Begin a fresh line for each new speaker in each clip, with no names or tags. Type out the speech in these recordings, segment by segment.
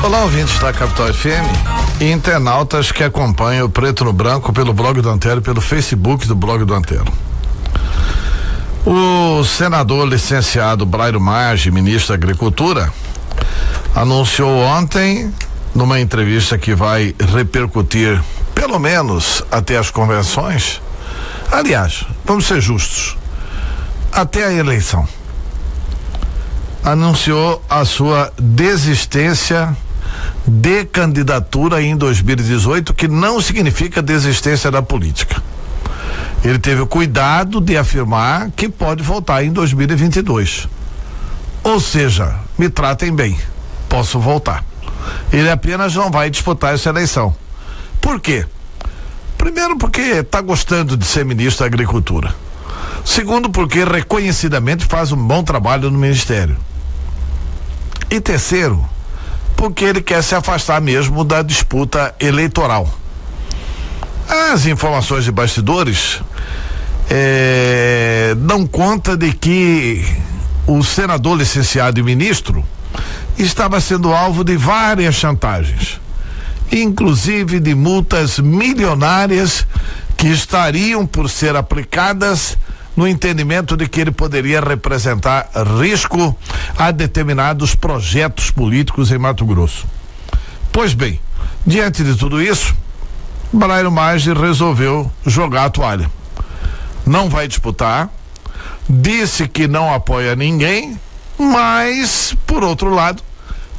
Olá, ouvintes da Capital FM e internautas que acompanham o Preto no Branco pelo blog do Antero e pelo Facebook do blog do Antero. O senador licenciado Brairo Maggi, ministro da Agricultura, anunciou ontem, numa entrevista que vai repercutir pelo menos até as convenções, aliás, vamos ser justos, até a eleição, anunciou a sua desistência de candidatura em 2018, que não significa desistência da política. Ele teve o cuidado de afirmar que pode voltar em 2022. Ou seja, me tratem bem, posso voltar. Ele apenas não vai disputar essa eleição. Por quê? Primeiro, porque está gostando de ser ministro da Agricultura. Segundo, porque reconhecidamente faz um bom trabalho no ministério. E terceiro, porque ele quer se afastar mesmo da disputa eleitoral. As informações de bastidores dão conta de que o senador licenciado e ministro estava sendo alvo de várias chantagens, inclusive de multas milionárias que estariam por ser aplicadas no entendimento de que ele poderia representar risco a determinados projetos políticos em Mato Grosso. Pois bem, diante de tudo isso, Brairo Maggi resolveu jogar a toalha. Não vai disputar, disse que não apoia ninguém, mas, por outro lado,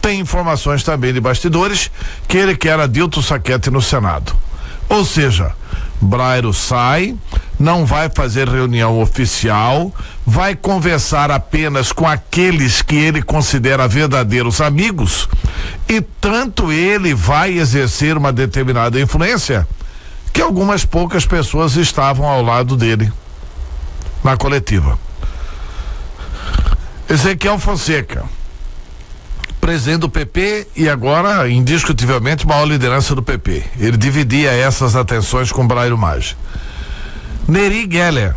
tem informações também de bastidores que ele quer Adilton Sacchetti no Senado. Ou seja, Brairo sai, não vai fazer reunião oficial, vai conversar apenas com aqueles que ele considera verdadeiros amigos, e tanto ele vai exercer uma determinada influência que algumas poucas pessoas estavam ao lado dele na coletiva. Ezequiel Fonseca, presidente do PP e agora indiscutivelmente maior liderança do PP. Ele dividia essas atenções com Brairo Maggi. Neri Geller,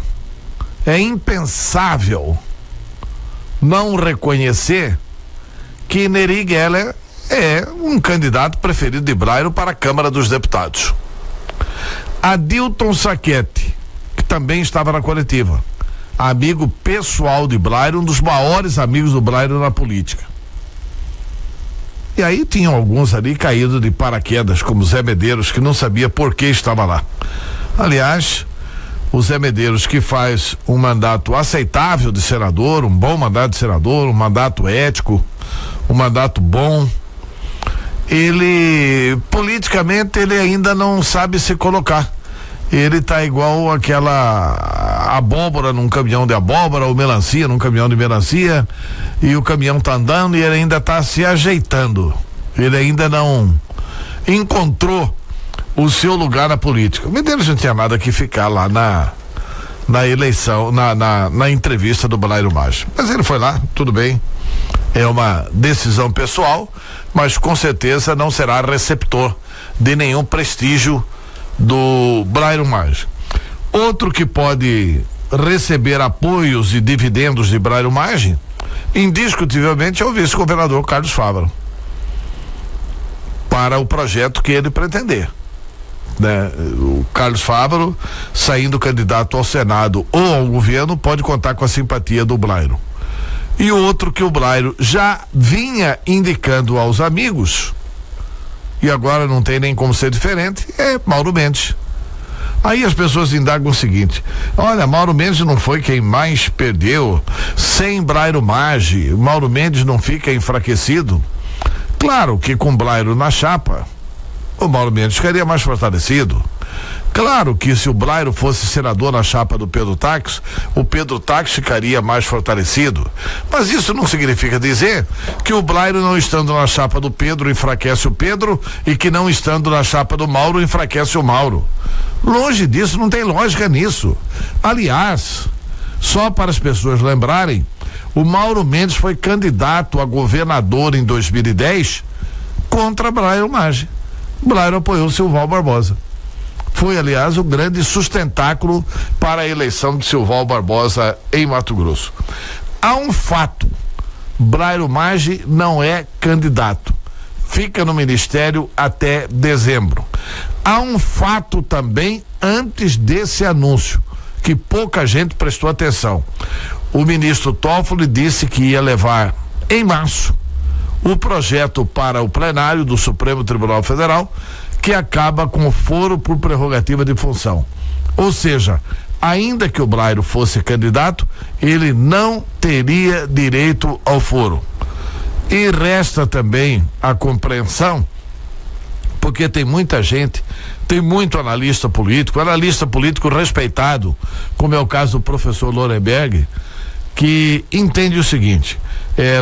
é impensável não reconhecer que Neri Geller é um candidato preferido de Brairo para a Câmara dos Deputados. Adilton Sacchetti, que também estava na coletiva, amigo pessoal de Brairo, um dos maiores amigos do Brairo na política. E aí tinham alguns ali caído de paraquedas, como Zé Medeiros, que não sabia por que estava lá. Aliás, o Zé Medeiros, que faz um mandato aceitável de senador, um bom mandato de senador, um mandato ético, um mandato bom, ele, politicamente, ele ainda não sabe se colocar. Ele tá igual aquela abóbora num caminhão de abóbora, ou melancia num caminhão de melancia, e o caminhão tá andando e ele ainda tá se ajeitando. Ele ainda não encontrou o seu lugar na política. O Medeiros não tinha nada que ficar lá na eleição, na entrevista do Brairo Maggi. Mas ele foi lá, tudo bem. É uma decisão pessoal, mas com certeza não será receptor de nenhum prestígio do Brairo Maggi. Outro que pode receber apoios e dividendos de Brairo Maggi, indiscutivelmente, é o vice-governador Carlos Fávaro, para o projeto que ele pretender, né? O Carlos Fávaro, saindo candidato ao Senado ou ao governo, pode contar com a simpatia do Brairo. E outro que o Brairo já vinha indicando aos amigos, e agora não tem nem como ser diferente, é Mauro Mendes. Aí as pessoas indagam o seguinte: olha, Mauro Mendes não foi quem mais perdeu, sem Brairo Maggi, Mauro Mendes não fica enfraquecido? Claro que com Brairo na chapa, o Mauro Mendes ficaria mais fortalecido. Claro que se o Brairo fosse senador na chapa do Pedro Taques, o Pedro Taques ficaria mais fortalecido. Mas isso não significa dizer que o Brairo, não estando na chapa do Pedro, enfraquece o Pedro, e que não estando na chapa do Mauro, enfraquece o Mauro. Longe disso, não tem lógica nisso. Aliás, só para as pessoas lembrarem, o Mauro Mendes foi candidato a governador em 2010 contra Brairo Maggi. Brairo apoiou o Silval Barbosa. Foi, aliás, o grande sustentáculo para a eleição de Silval Barbosa em Mato Grosso. Há um fato: Brairo Maggi não é candidato. fica no ministério até dezembro. Há um fato também antes desse anúncio, que pouca gente prestou atenção. O ministro Toffoli disse que ia levar em março o projeto para o plenário do Supremo Tribunal Federal, que acaba com o foro por prerrogativa de função. Ou seja, ainda que o Blairo fosse candidato, ele não teria direito ao foro. E resta também a compreensão, porque tem muita gente, tem muito analista político respeitado, como é o caso do professor Lorenberg, que entende o seguinte: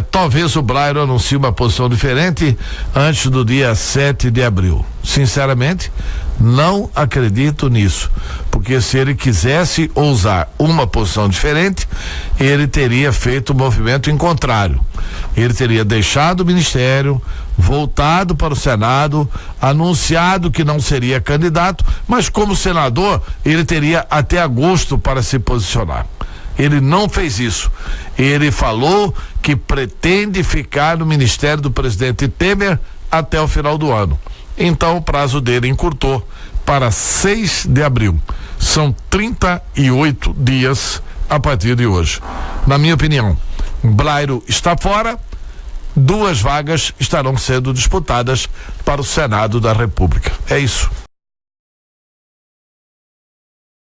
talvez o Blairo anuncie uma posição diferente antes do dia 7 de abril. Sinceramente, não acredito nisso, porque se ele quisesse ousar uma posição diferente, ele teria feito o movimento em contrário. Ele teria deixado o ministério, voltado para o Senado, anunciado que não seria candidato, mas como senador, ele teria até agosto para se posicionar. Ele não fez isso. Ele falou que pretende ficar no ministério do presidente Temer até o final do ano. Então o prazo dele encurtou para 6 de abril. São 38 dias a partir de hoje. Na minha opinião, Blairo está fora. 2 vagas estarão sendo disputadas para o Senado da República. É isso.